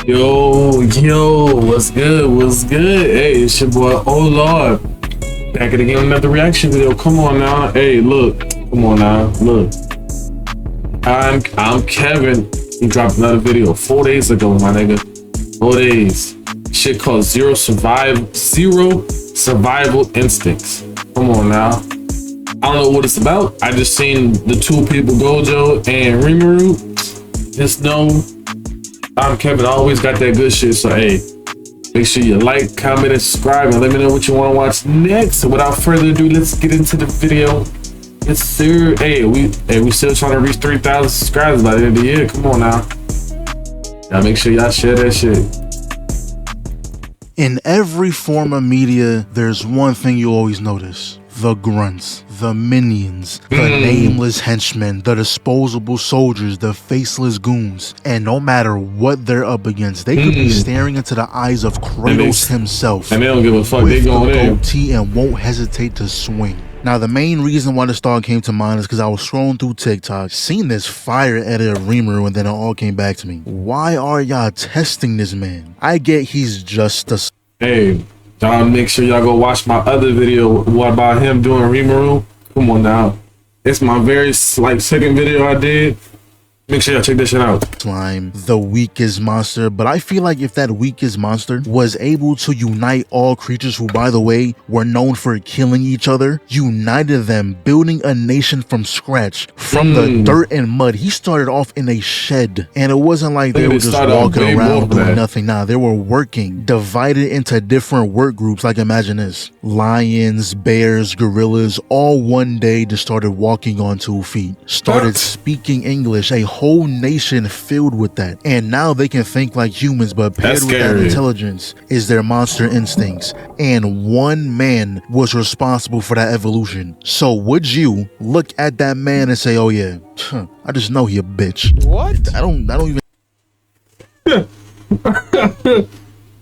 Yo, what's good? What's good? Hey, it's your boy, oh Lord. Back at again, another reaction video. Come on now. Hey, look. Come on now. Look. I'm Kevin. He dropped another video 4 days ago, my nigga. 4 days. Shit called Zero Survival Instincts. Come on now. I don't know what it's about. I just seen the two people, Gojo and Rimuru. Just know ImKevinn always got that good shit. So hey, make sure you like, comment, and subscribe, and let me know what you want to watch next. So without further ado, let's get into the video. Yes, sir. Hey, we still trying to reach 3,000 subscribers by the end of the year. Come on now. Y'all make sure y'all share that shit. In every form of media, there's one thing you always notice. The grunts, the minions, the nameless henchmen, the disposable soldiers, the faceless goons. And no matter what they're up against, they could be staring into the eyes of Kratos himself. And they don't give a fuck, they going in. Goatee and won't hesitate to swing. Now, the main reason why this thought came to mind is because I was scrolling through TikTok, seen this fire edit of Rimuru, and then it all came back to me. Why are y'all testing this man? I get he's just a... Hey, y'all make sure y'all go watch my other video about him doing Rimuru. Come on now. It's my very second video I did. Make sure y'all check this shit out. Slime, the weakest monster, but I feel like if that weakest monster was able to unite all creatures who, by the way, were known for killing each other, united them, building a nation from scratch, from the dirt and mud. He started off in a shed, and it wasn't like they were just walking around doing nothing. Nah, they were working, divided into different work groups. Like imagine this, lions, bears, gorillas, all one day just started walking on 2 feet, started speaking English, a whole nation filled with that, and now they can think like humans, but paired with that intelligence is their monster instincts, and one man was responsible for that evolution. So would you look at that man and say, oh yeah, I just know he a bitch? What? I don't even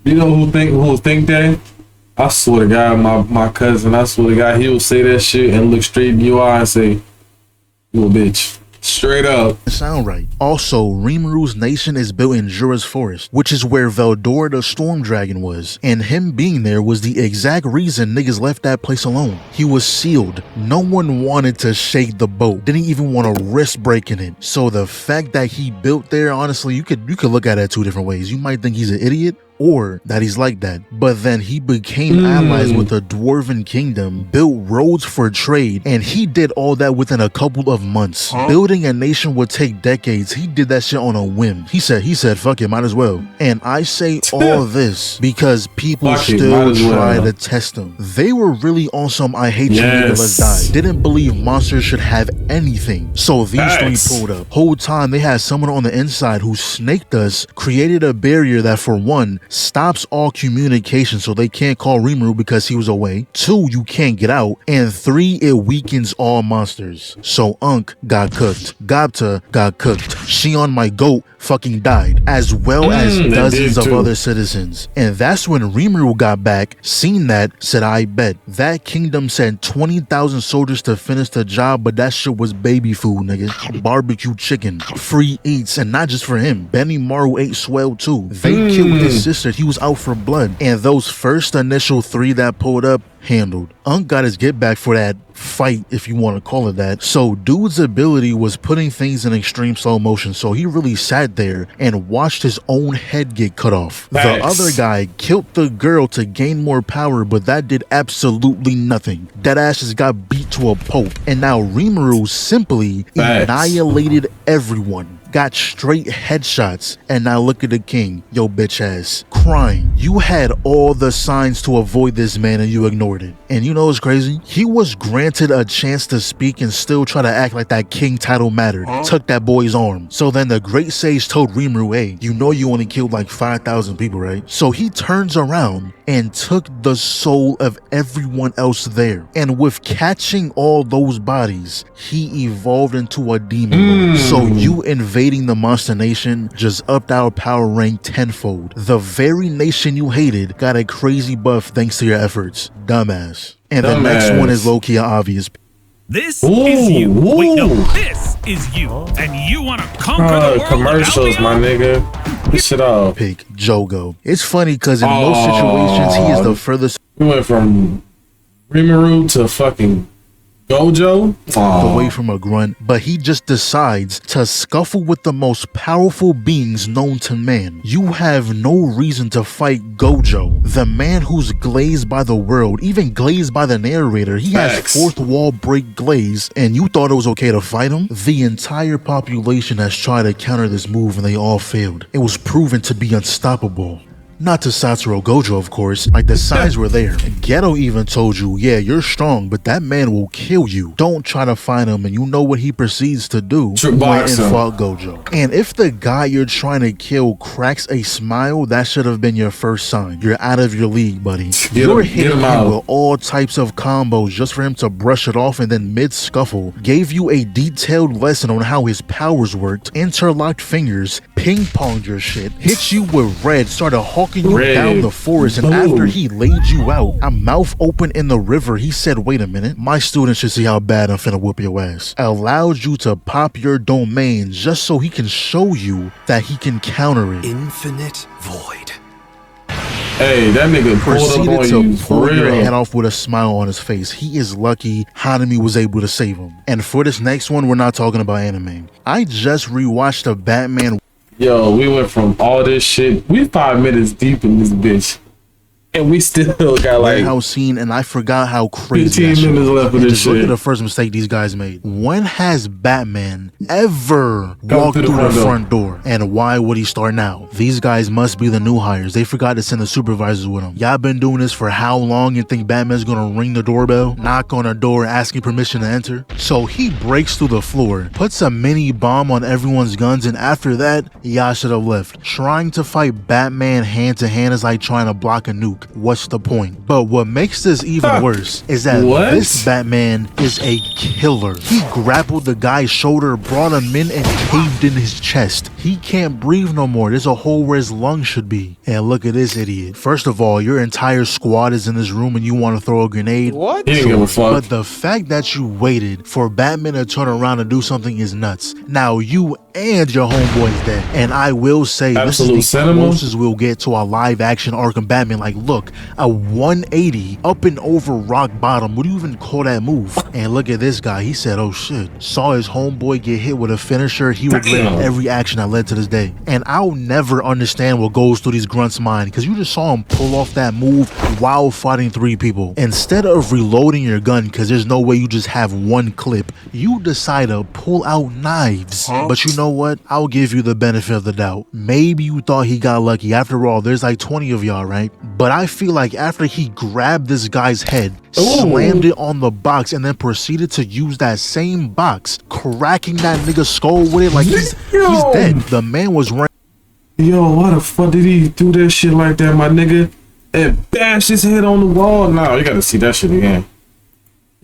You know who think that? I swear to God, my cousin, I swear to God, he will say that shit and look straight in your eye and say, you a bitch. Straight up. Sound right. Also, Rimuru's nation is built in Jura's forest, which is where Veldora the Storm Dragon was, and him being there was the exact reason niggas left that place alone. He was sealed. No one wanted to shake the boat, didn't even want to risk breaking it. So the fact that he built there, honestly, you could look at it 2 different ways. You might think he's an idiot, or that he's like that, but then he became allies with the Dwarven Kingdom, built roads for trade, and he did all that within a couple of months. Building a nation would take decades. He did that shit on a whim. He said, fuck it, might as well. And I say all this because people still try to test him. They were really on some I hate you nigga, let's die. Didn't believe monsters should have anything. So these 3 pulled up. Whole time they had someone on the inside who snaked us, created a barrier that for one, stops all communication, so they can't call Rimuru because he was away. 2, you can't get out. And 3, it weakens all monsters. So Unk got cooked. Gapta got cooked. Shion, my goat, fucking died, as well as dozens of other citizens. And that's when Rimuru got back, seen that, said, I bet. That kingdom sent 20,000 soldiers to finish the job, but that shit was baby food, nigga. Barbecue chicken, free eats, and not just for him. Benimaru ate swell too. They killed his sister. He was out for blood. And those first initial 3 that pulled up, handled. Unk got his get back for that fight, if you want to call it that. So dude's ability was putting things in extreme slow motion, so he really sat there and watched his own head get cut off. The other guy killed the girl to gain more power, but that did absolutely nothing. That ass just got beat to a pulp, and now Rimuru simply annihilated everyone. Got straight headshots, and now look at the king, yo bitch ass, crying. You had all the signs to avoid this man and you ignored it. And you know what's crazy? He was granted a chance to speak and still try to act like that king title mattered. Took that boy's arm. So then the great sage told Rimuru, hey, you know you only killed like 5,000 people, right? So he turns around and took the soul of everyone else there. And with catching all those bodies, he evolved into a demon. So you invading the monster nation just upped our power rank tenfold. The very nation you hated got a crazy buff thanks to your efforts. Dumbass. And the next one is low-key obvious. This is you. Wait, no, this is you. And you want to conquer the world commercials, my nigga. this shit off. Pick Jogo. It's funny because in most situations, he is the furthest We went from Rimuru to fucking Gojo. away from a grunt, but he just decides to scuffle with the most powerful beings known to man. You have no reason to fight Gojo, the man who's glazed by the world, even glazed by the narrator. He has Facts. fourth wall break glaze, and you thought it was okay to fight him? The entire population has tried to counter this move and they all failed. It was proven to be unstoppable. Not to Satoru Gojo, of course, like the signs were there. Geto even told you, yeah, you're strong, but that man will kill you. Don't try to find him, and you know what he proceeds to do. Went and fought Gojo. And if the guy you're trying to kill cracks a smile, that should have been your first sign. You're out of your league, buddy. You're hitting him with all types of combos just for him to brush it off, and then mid-scuffle, gave you a detailed lesson on how his powers worked, interlocked fingers, ping-ponged your shit, hit you with red, started hawking you down the forest, and after he laid you out, a mouth open in the river, he said, wait a minute, my students should see how bad I'm finna whoop your ass. Allowed you to pop your domain just so he can show you that he can counter it. Infinite void. Hey, that nigga pulled up on you for pull your real. head off with a smile on his face. He is lucky Hanami was able to save him. And for this next one, we're not talking about anime. I just rewatched the Batman. Yo, we went from all this shit. We 5 minutes deep in this bitch, and we still got like warehouse scene, and I forgot how crazy 15 minutes left of and this just look shit. at the first mistake these guys made. When has Batman ever Come walked through through the the front front door? And why would he start now? These guys must be the new hires. They forgot to send the supervisors with them. Y'all been doing this for how long and think Batman's gonna ring the doorbell, knock on a door, asking permission to enter? So he breaks through the floor, puts a mini bomb on everyone's guns, and after that, y'all should have left. Trying to fight Batman hand to hand is like trying to block a nuke. What's the point? But what makes this even worse is that this Batman is a killer. He grappled the guy's shoulder, brought him in, and caved in his chest. He can't breathe no more. There's a hole where his lungs should be. And look at this idiot. First of all, your entire squad is in this room and you want to throw a grenade? What? He didn't give a fuck. But the fact that you waited for Batman to turn around and do something is nuts. Now you and your homeboy's dead. And I will say, Absolute this is the cinema. closest we'll get to a live action Arkham Batman. Like, look, a 180 up and over rock bottom. What do you even call that move? And look at this guy. He said, oh shit. Saw his homeboy get hit with a finisher. He regretted every action that led to this day. And I'll never understand what goes through these grunts' mind, because you just saw him pull off that move while fighting 3 people. Instead of reloading your gun, because there's no way you just have one clip, you decide to pull out knives. But you know what? I'll give you the benefit of the doubt. Maybe you thought he got lucky. After all, there's like 20 of y'all, right? But I feel like after he grabbed this guy's head, slammed it on the box, and then proceeded to use that same box, cracking that nigga's skull with it, like he's dead. The man was running. Yo, why the fuck did he do that shit like that, my nigga? And bash his head on the wall? Nah, you gotta see that shit again.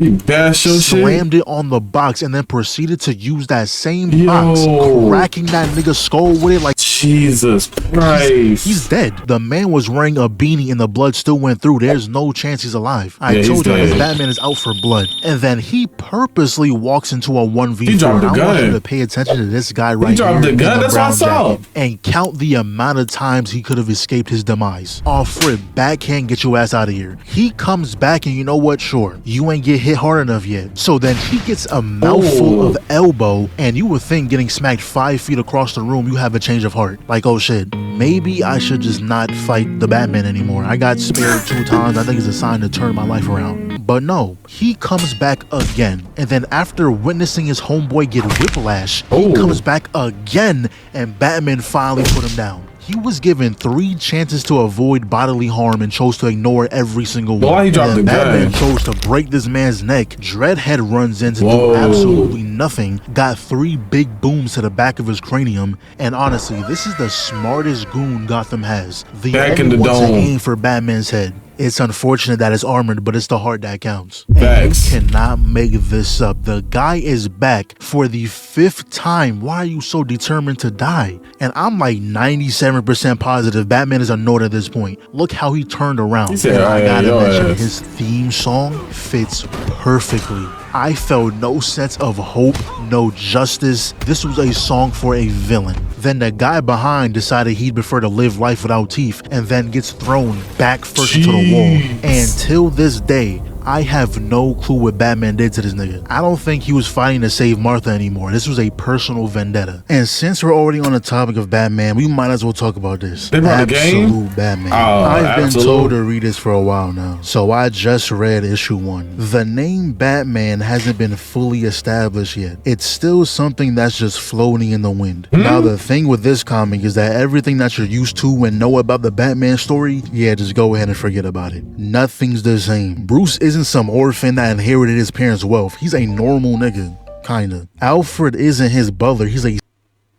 You bash your shit? Slammed it on the box and then proceeded to use that same box, cracking that nigga's skull with it like Jesus Christ. He's dead. The man was wearing a beanie and the blood still went through. There's no chance he's alive. I told you this Batman is out for blood. And then he purposely walks into a 1v4. He dropped the I gun. want you to pay attention to this guy right here. He dropped the gun. That's what I saw. And count the amount of times he could have escaped his demise. Off rip, backhand, get your ass out of here. He comes back and you know what? Sure, you ain't get hit hard enough yet. So then he gets a mouthful of elbow, and you would think getting smacked 5 feet across the room, you have a change of heart. Like, oh shit, maybe I should just not fight the Batman anymore. I got spared 2 times. I think it's a sign to turn my life around. But no, he comes back again. And then after witnessing his homeboy get whiplash, he comes back again, and Batman finally put him down. He was given 3 chances to avoid bodily harm and chose to ignore every single one. Why he dropped the Batman gun? chose to break this man's neck. Dreadhead runs in to do absolutely nothing. Got 3 big booms to the back of his cranium. And honestly, this is the smartest goon Gotham has. The Back only in the one to dome. aim for Batman's head. It's unfortunate that it's armored, but it's the heart that counts. Facts. And you cannot make this up. The guy is back for the 5th time. Why are you so determined to die? And I'm like 97% positive Batman is annoyed at this point. Look how he turned around. He said, And I gotta mention, ass. his theme song fits perfectly. I felt no sense of hope, no justice. This was a song for a villain. Then the guy behind decided he'd prefer to live life without teeth and then gets thrown back first into the wall. And till this day, I have no clue what Batman did to this nigga. I don't think he was fighting to save Martha anymore. This was a personal vendetta. And since we're already on the topic of Batman, we might as well talk about this. They brought a game? Absolute Batman. Oh, I've been absolute. told to read this for a while now, so I just read issue 1. The name Batman hasn't been fully established yet. It's still something that's just floating in the wind. Now the thing with this comic is that everything that you're used to and know about the Batman story, yeah, just go ahead and forget about it. Nothing's the same. Bruce isn't some orphan that inherited his parents' wealth. He's a normal nigga, kinda. Alfred isn't his butler. He's a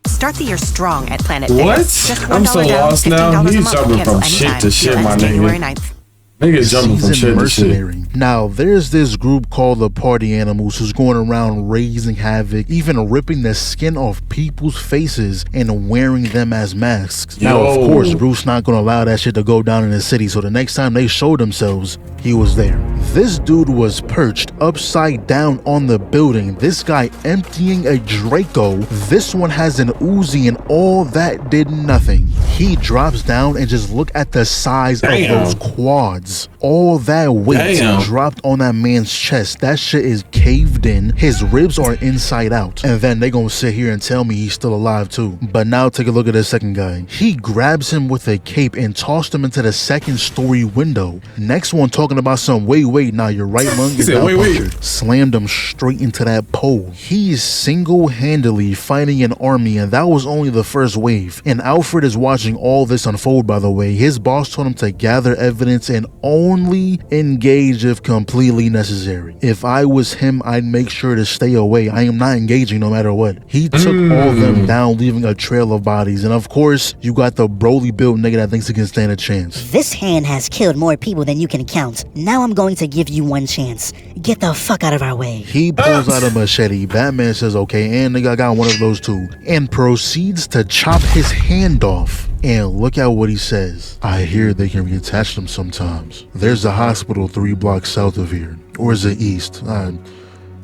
Start the year strong at Planet What? Fitness. Just I'm so $1 down, lost now. $15 a He's month. jumping Cancel from shit anytime. to shit, Deal my ends January nigga. 9th. Niggas jumping from shit to shit. mercenary. Now, there's this group called the Party Animals who's going around raising havoc, even ripping the skin off people's faces and wearing them as masks. Now, of Yo. course, Bruce not gonna allow that shit to go down in the city, so the next time they showed themselves, he was there. This dude was perched upside down on the building. This guy emptying a Draco. This one has an Uzi, and all that did nothing. He drops down and just look at the size of those quads. All that weight dropped on that man's chest. That shit is caved in. His ribs are inside out. And then they gonna sit here and tell me he's still alive too. But now take a look at the second guy. He grabs him with a cape and tossed him into the second story window. Next one talking about some wait, now your right lung is now punctured. Slammed him straight into that pole. He's single-handedly fighting an army, and that was only the first wave. And Alfred is watching all this unfold, by the way. His boss told him to gather evidence and only engage if completely necessary. If I was him, I'd make sure to stay away. I am not engaging no matter what. He took all of them down, leaving a trail of bodies. And of course, you got the broly built nigga that thinks he can stand a chance. This hand has killed more people than you can count. Now I'm going to give you one chance. Get the fuck out of our way. He pulls out a machete. Batman says, okay, and nigga, I got one of those too. And proceeds to chop his hand off. And look at what he says. I hear they can reattach them sometimes. There's a hospital 3 blocks south of here. Or is it east?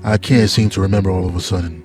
I can't seem to remember all of a sudden.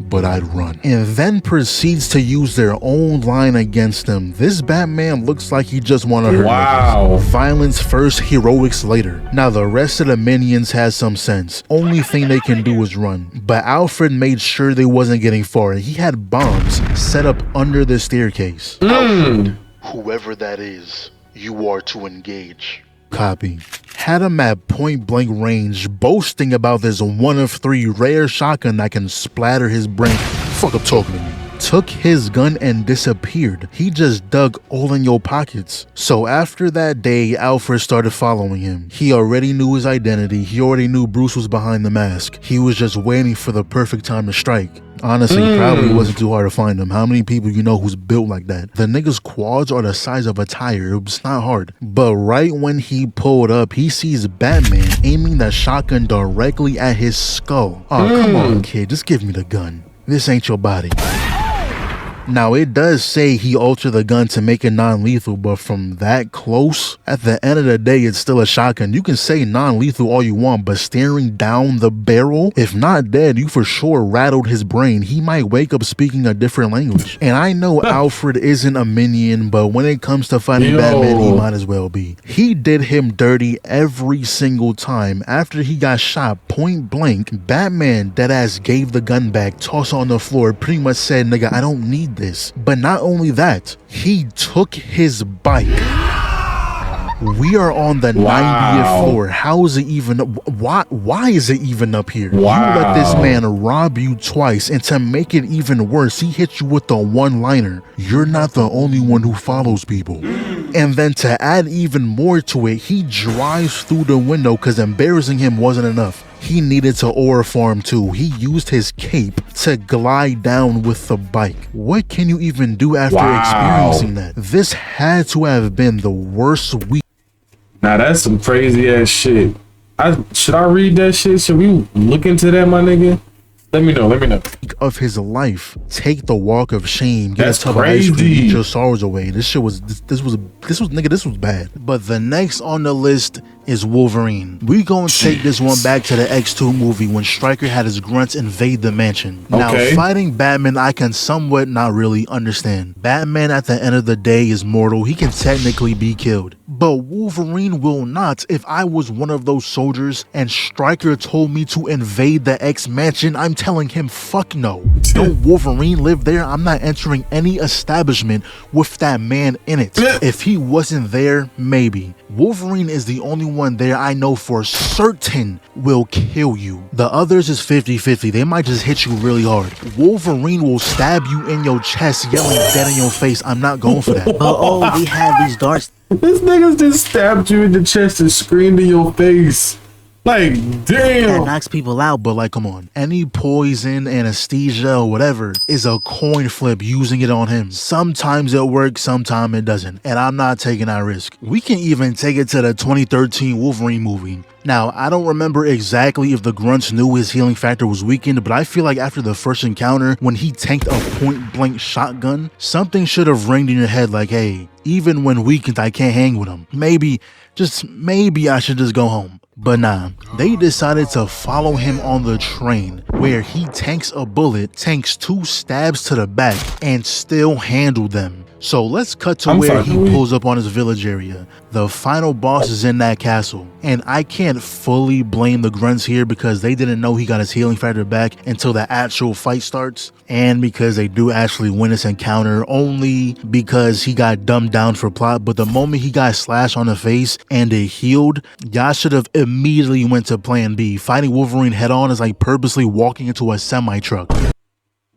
But I'd run. And then proceeds to use their own line against them. This Batman looks like he just wanted her. Wow. Violence first, heroics later. Now the rest of the minions has some sense. Only thing they can do is run. But Alfred made sure they wasn't getting far. He had bombs set up under the staircase. Alfred, whoever that is, you are to engage. Copy. Had him at point blank range, boasting about this 1 of 3 rare shotgun that can splatter his brain. Fuck up talking to me. Took his gun and disappeared. He just dug all in your pockets. So after that day, Alfred started following him. He already knew his identity. He already knew Bruce was behind the mask. He was just waiting for the perfect time to strike. Honestly, probably wasn't too hard to find him. How many people you know who's built like that? The nigga's quads are the size of a tire. It's not hard. But right when he pulled up, he sees Batman aiming the shotgun directly at his skull. Oh, come on, kid. Just give me the gun. This ain't your body. Now, it does say he altered the gun to make it non-lethal, but from that close, at the end of the day, it's still a shotgun. You can say non-lethal all you want, but staring down the barrel, if not dead, you for sure rattled his brain. He might wake up speaking a different language. And I know Alfred isn't a minion, but when it comes to fighting Batman, he might as well be. He did him dirty every single time. After he got shot point blank, Batman deadass gave the gun back, tossed on the floor, pretty much said, nigga, I don't need this. But not only that, he took his bike. We are on the 90th floor. How is it even? Why is it even up here? You let this man rob you twice, and to make it even worse, he hit you with the one-liner. You're not the only one who follows people. And then to add even more to it, he drives through the window because embarrassing him wasn't enough. He needed to aura farm too. He used his cape to glide down with the bike. What can you even do after experiencing that? This had to have been the worst week. Now that's some crazy ass shit. Should I read that shit? Should we look into that, my nigga? Let me know. Of his life. Take the walk of shame. Get That's a tub of ice cream. crazy. Eat your sorrows away. This was bad. But the next on the list is Wolverine. We gonna take this one back to the X2 movie when Stryker had his grunts invade the mansion. Now, fighting Batman, I can somewhat not really understand. Batman at the end of the day is mortal. He can technically be killed. But Wolverine will not. If I was one of those soldiers and Stryker told me to invade the X mansion, I'm telling him fuck no. Don't Wolverine live there? I'm not entering any establishment with that man in it. If he wasn't there, maybe. Wolverine is the only one there I know for certain will kill you. The others is 50-50. They might just hit you really hard. Wolverine will stab you in your chest, yelling dead in your face. I'm not going for that. But oh, we have these darts. This nigga just stabbed you in the chest and screamed in your face. Like, damn. That knocks people out, but like, come on. Any poison, anesthesia, or whatever is a coin flip using it on him. Sometimes it works, sometimes it doesn't. And I'm not taking that risk. We can even take it to the 2013 Wolverine movie. Now, I don't remember exactly if the grunts knew his healing factor was weakened, but I feel like after the first encounter, when he tanked a point-blank shotgun, something should have ringed in your head like, hey, even when weakened, I can't hang with him. Maybe, just maybe I should just go home. But nah, they decided to follow him on the train, where he tanks a bullet, tanks 2 stabs to the back, and still handled them. So let's cut to where he pulls up on his village area. The final boss is in that castle. And I can't fully blame the grunts here because they didn't know he got his healing factor back until the actual fight starts. And because they do actually win this encounter only because he got dumbed down for plot. But the moment he got slashed on the face and it healed, y'all should have immediately went to plan B. Fighting Wolverine head on is like purposely walking into a semi-truck.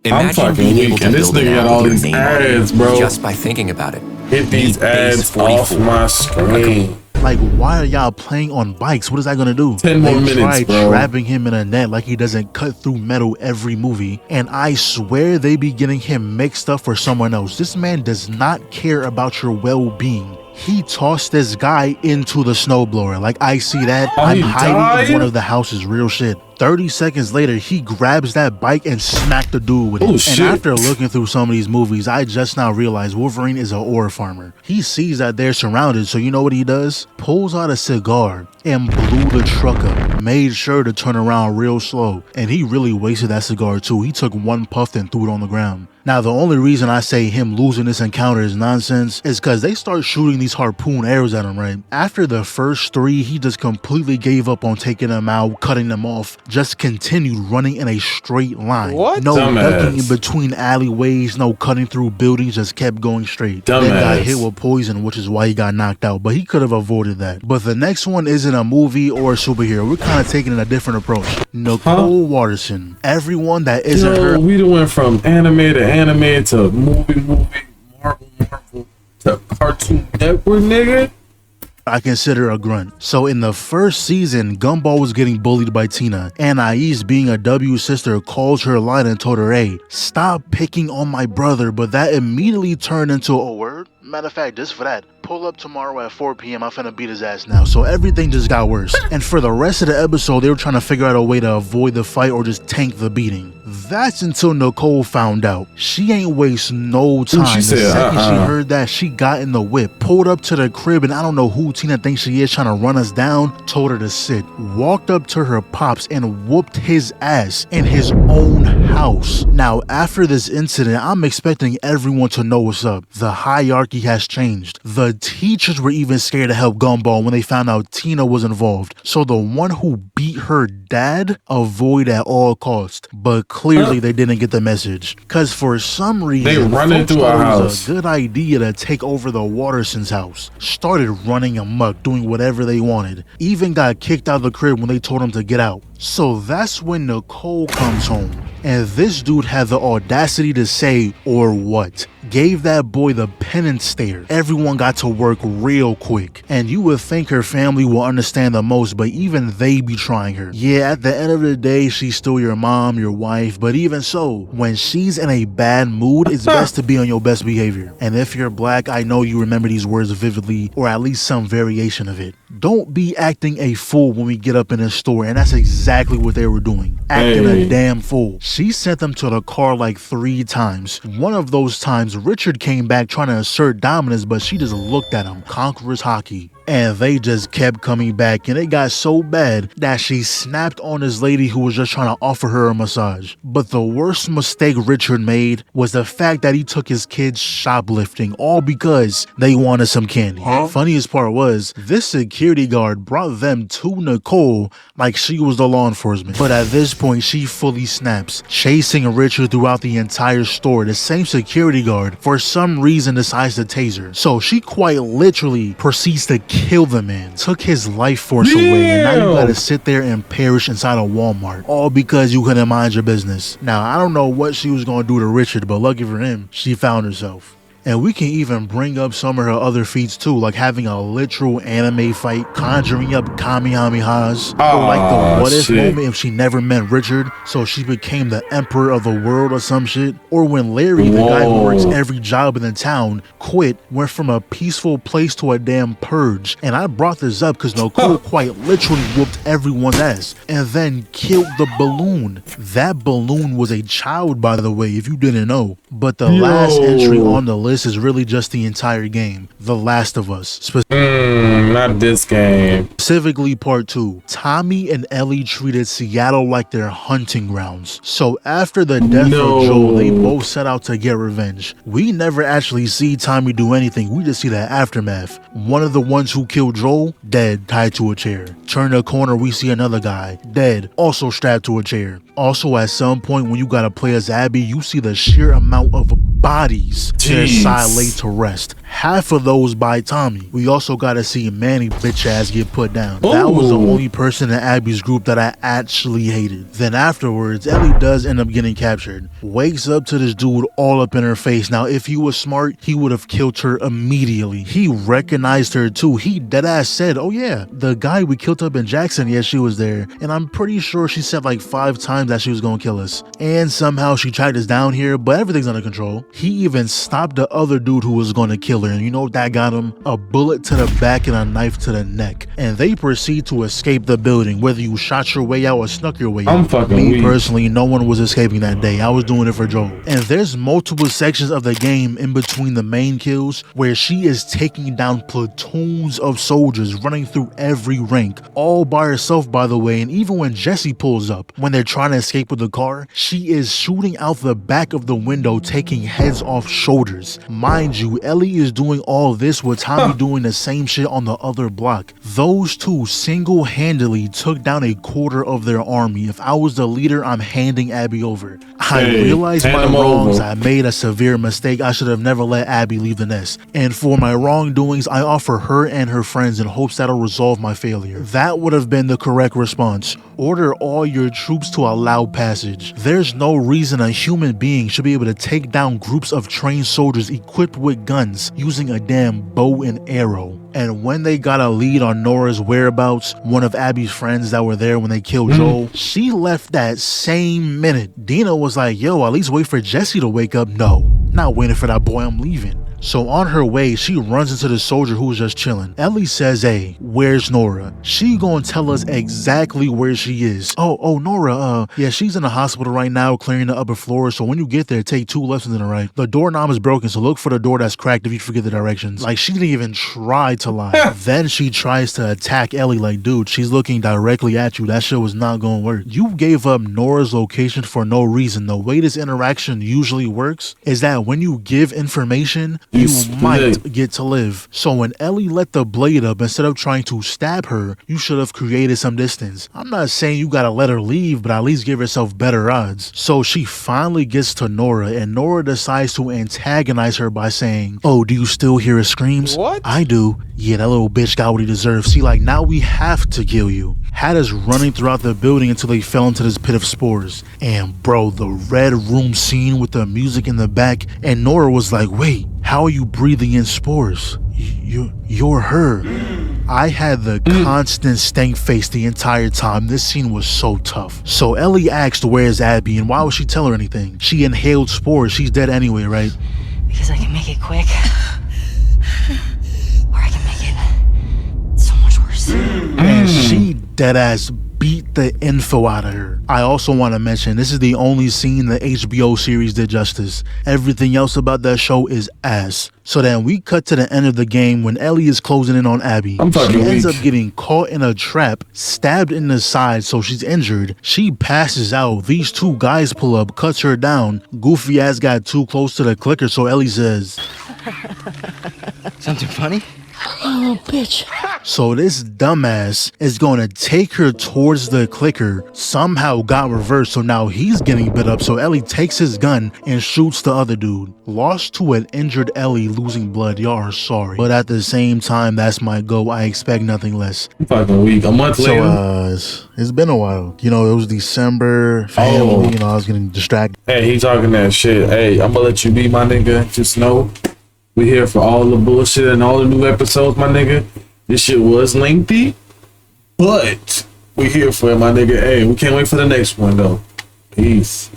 I'm fucking weak, and this nigga got all these ads, bro. Just by thinking about it. Get these ads off my screen. Like, why are y'all playing on bikes? What is that gonna do? 10 more minutes, tried bro. Trapping him in a net like he doesn't cut through metal every movie. And I swear they be getting him mixed up for someone else. This man does not care about your well-being. He tossed this guy into the snowblower. Like, I see that. I'm hiding in one of the houses. Real shit. 30 seconds later, he grabs that bike and smacked the dude with it. Oh, shit. And after looking through some of these movies, I just now realized Wolverine is an ore farmer. He sees that they're surrounded, so you know what he does? Pulls out a cigar and blew the truck up. Made sure to turn around real slow. And he really wasted that cigar too. He took one puff and threw it on the ground. Now, the only reason I say him losing this encounter is nonsense is because they start shooting these harpoon arrows at him, right? After the first 3, he just completely gave up on taking them out, cutting them off, just continued running in a straight line. What? No Dumbass. ducking in between alleyways, no cutting through buildings, just kept going straight. Dumbass. Then got hit with poison, which is why he got knocked out, but he could have avoided that. But the next one isn't a movie or a superhero. We're kind of taking a different approach. Nicole Watterson. Everyone that isn't her. We done went from anime to movie, Marvel to Cartoon Network, nigga. I consider a grunt. So in the first season, Gumball was getting bullied by Tina. Anais, being a W sister, calls her line and told her, hey, stop picking on my brother. But that immediately turned into a word. Matter of fact, just for that, pull up tomorrow at 4 p.m. I'm finna beat his ass now. So everything just got worse. And for the rest of the episode, they were trying to figure out a way to avoid the fight or just tank the beating. That's until Nicole found out. She ain't waste no time. The second she heard that, she got in the whip, pulled up to the crib, and I don't know who Tina thinks she is trying to run us down, told her to sit, walked up to her pops and whooped his ass in his own house. Now, after this incident, I'm expecting everyone to know what's up. The hierarchy has changed. The teachers were even scared to help Gumball when they found out Tina was involved. So the one who beat her dad, avoid at all costs. But clearly they didn't get the message. Cause for some reason, they running through our house. It was a good idea to take over the Watterson's house. Started running amok, doing whatever they wanted. Even got kicked out of the crib when they told him to get out. So that's when Nicole comes home. And this dude had the audacity to say, or what? Gave that boy the penance stare. Everyone got to work real quick. And you would think her family will understand the most, but even they be trying her. Yeah, at the end of the day, she's still your mom, your wife, but even so, when she's in a bad mood, it's best to be on your best behavior. And if you're black, I know you remember these words vividly, or at least some variation of it. Don't be acting a fool when we get up in the store, and that's exactly what they were doing. Acting a damn fool. She sent them to the car like 3 times. One of those times, Richard came back trying to assert dominance, but she just looked at him. Conqueror's hockey. And they just kept coming back, and it got so bad that she snapped on this lady who was just trying to offer her a massage. But the worst mistake Richard made was the fact that he took his kids shoplifting, all because they wanted some candy. Funniest part was, this security guard brought them to Nicole like she was the law enforcement. But at this point, she fully snaps, chasing Richard throughout the entire store. The same security guard, for some reason, decides to tase her. So she quite literally proceeds to kill the man, took his life force away, and now you gotta sit there and perish inside a Walmart, all because you couldn't mind your business. Now, I don't know what she was gonna do to Richard, but lucky for him, she found herself. And we can even bring up some of her other feats too, like having a literal anime fight, conjuring up Kamehamehas, or like the what if moment if she never met Richard, so she became the emperor of the world or some shit. Or when Larry, the guy who works every job in the town, quit, went from a peaceful place to a damn purge. And I brought this up because Nicole quite literally whooped everyone's ass and then killed the balloon. That balloon was a child, by the way, if you didn't know. But the last entry on the list is really just the entire game, The Last of Us. Not this game. Specifically part 2. Tommy and Ellie treated Seattle like their hunting grounds. So after the death of Joel, they both set out to get revenge. We never actually see Tommy do anything, we just see the aftermath. One of the ones who killed Joel, dead, tied to a chair. Turn the corner, we see another guy, dead, also strapped to a chair. Also, at some point when you gotta play as Abby, you see the sheer amount of bodies their side laid to rest. Half of those by Tommy. We also gotta see Manny bitch ass get put down. That was the only person in Abby's group that I actually hated. Then afterwards, Ellie does end up getting captured. Wakes up to this dude all up in her face. Now, if he was smart, he would have killed her immediately. He recognized her too. He deadass said, oh yeah, the guy we killed up in Jackson, yes, she was there. And I'm pretty sure she said like 5 times that she was gonna kill us. And somehow she tracked us down here, but everything's under control. He even stopped the other dude who was gonna kill her, and you know what that got him? A bullet to the back and a knife to the neck. And they proceed to escape the building, whether you shot your way out or snuck your way out. Me personally, no one was escaping that day. I was doing it for Joel. And there's multiple sections of the game in between the main kills where she is taking down platoons of soldiers, running through every rank, all by herself, by the way. And even when Jesse pulls up, when they're trying to escape with the car, she is shooting out the back of the window, taking heads off shoulders. Mind you, Ellie is doing all this with Tommy doing the same shit on the other block. Those two single-handedly took down a quarter of their army. If I was the leader, I'm handing Abby over. I realized my wrongs. I made a severe mistake. I should have never let Abby leave the nest. And for my wrongdoings, I offer her and her friends in hopes that'll resolve my failure. That would have been the correct response. Order all your troops to allow passage. There's no reason a human being should be able to take down groups of trained soldiers equipped with guns using a damn bow and arrow. And when they got a lead on Nora's whereabouts, one of Abby's friends that were there when they killed Joel, she left that same minute. Dina was like, yo, at least wait for Jesse to wake up. No, not waiting for that boy, I'm leaving. So on her way, she runs into the soldier who was just chilling. Ellie says, hey, where's Nora? She gonna tell us exactly where she is. Oh, Nora, yeah, she's in the hospital right now clearing the upper floor, so when you get there, take 2 lefts and then a right. The doorknob is broken, so look for the door that's cracked if you forget the directions. Like, she didn't even try to lie. Then she tries to attack Ellie like, dude, she's looking directly at you. That shit was not gonna work. You gave up Nora's location for no reason. The way this interaction usually works is that when you give information, you might get to live. So when Ellie let the blade up, instead of trying to stab her, you should have created some distance. I'm not saying you gotta let her leave, but at least give yourself better odds. So she finally gets to Nora, and Nora decides to antagonize her by saying, oh, do you still hear her screams? What? I do. Yeah, that little bitch got what he deserves. See, like, now we have to kill you. Had us running throughout the building until they fell into this pit of spores. And bro, the red room scene with the music in the back, and Nora was like, wait, how are you breathing in spores? You're her. I had the constant stank face the entire time. This scene was so tough. So Ellie asked, where's Abby, and why would she tell her anything? She inhaled spores. She's dead anyway, right? Because I can make it quick. Or I can make it so much worse. And she deadass beat the info out of her. I also want to mention this is the only scene the HBO series did justice. Everything else about that show is ass. So then we cut to the end of the game when Ellie is closing in on Abby. She ends up getting caught in a trap, stabbed in the side, so she's injured. She passes out. These two guys pull up, cuts her down. Goofy ass got too close to the clicker, so Ellie says, "Something funny?" Oh, bitch. So this dumbass is gonna take her towards the clicker, somehow got reversed, so now he's getting bit up, so Ellie takes his gun and shoots the other dude. Lost to an injured Ellie losing blood, y'all are sorry. But at the same time, that's my goal. I expect nothing less. Fucking week, a month later. So it's been a while. You know, it was December, family, you know, I was getting distracted. Hey, he talking that shit. Hey, I'm gonna let you be, my nigga. Just know we here for all the bullshit and all the new episodes, my nigga. This shit was lengthy, but we here for it, my nigga. Hey, we can't wait for the next one, though. Peace.